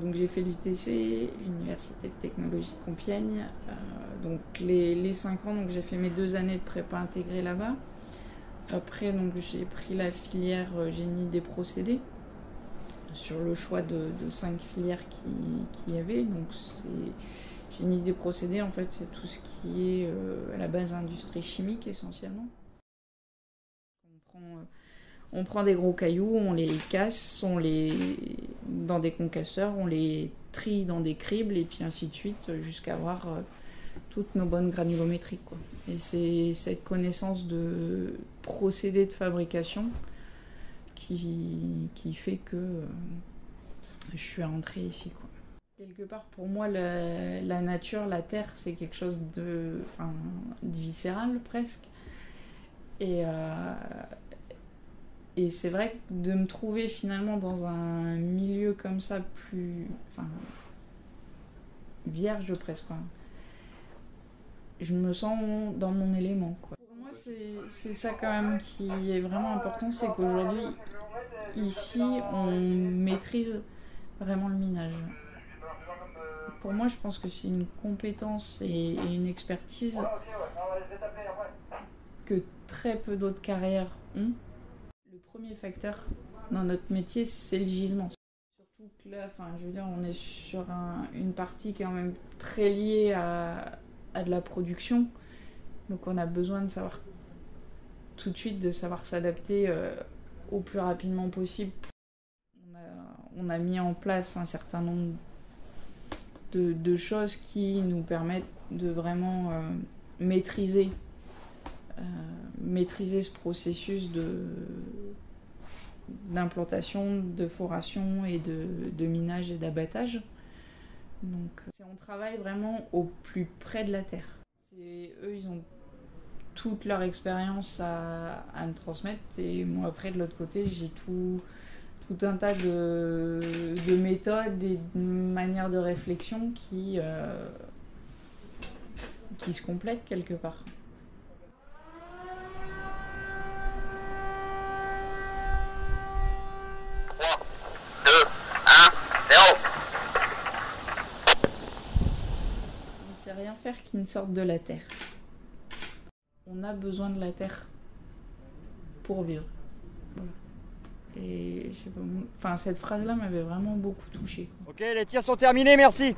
Donc j'ai fait l'UTC, l'Université de Technologie de Compiègne. Donc les 5 ans, donc j'ai fait mes 2 années de prépa intégrée là-bas. Après, donc j'ai pris la filière génie des procédés sur le choix de 5 filières qu'il y avait. Donc c'est génie des procédés, en fait, c'est tout ce qui est à la base industrie chimique essentiellement. On prend des gros cailloux, on les casse, dans des concasseurs, on les trie dans des cribles et puis ainsi de suite jusqu'à avoir toutes nos bonnes granulométries, quoi. Et c'est cette connaissance de procédés de fabrication qui fait que je suis rentrée ici, quoi. Quelque part, pour moi, la nature, la terre, c'est quelque chose de viscéral presque. Et c'est vrai que de me trouver finalement dans un milieu comme ça, vierge presque, je me sens dans mon élément, quoi. Pour moi, c'est ça quand même qui est vraiment important, c'est qu'aujourd'hui, ici, on maîtrise vraiment le minage. Pour moi, je pense que c'est une compétence et une expertise que très peu d'autres carrières ont. Le premier facteur dans notre métier, c'est le gisement. Surtout que là, je veux dire, on est sur une partie qui est quand même très liée à de la production. Donc on a besoin de savoir tout de suite, de savoir s'adapter au plus rapidement possible. On a mis en place un certain nombre de choses qui nous permettent de vraiment maîtriser ce processus d'implantation, de foration et de minage et d'abattage. Donc on travaille vraiment au plus près de la terre. Eux, ils ont toute leur expérience à me transmettre et moi après de l'autre côté j'ai tout un tas de méthodes et de manières de réflexion qui se complètent quelque part. On ne sait rien faire qui ne sorte de la terre. On a besoin de la terre pour vivre. Voilà. Et je sais pas, cette phrase-là m'avait vraiment beaucoup touchée, quoi. Ok, les tirs sont terminés, merci.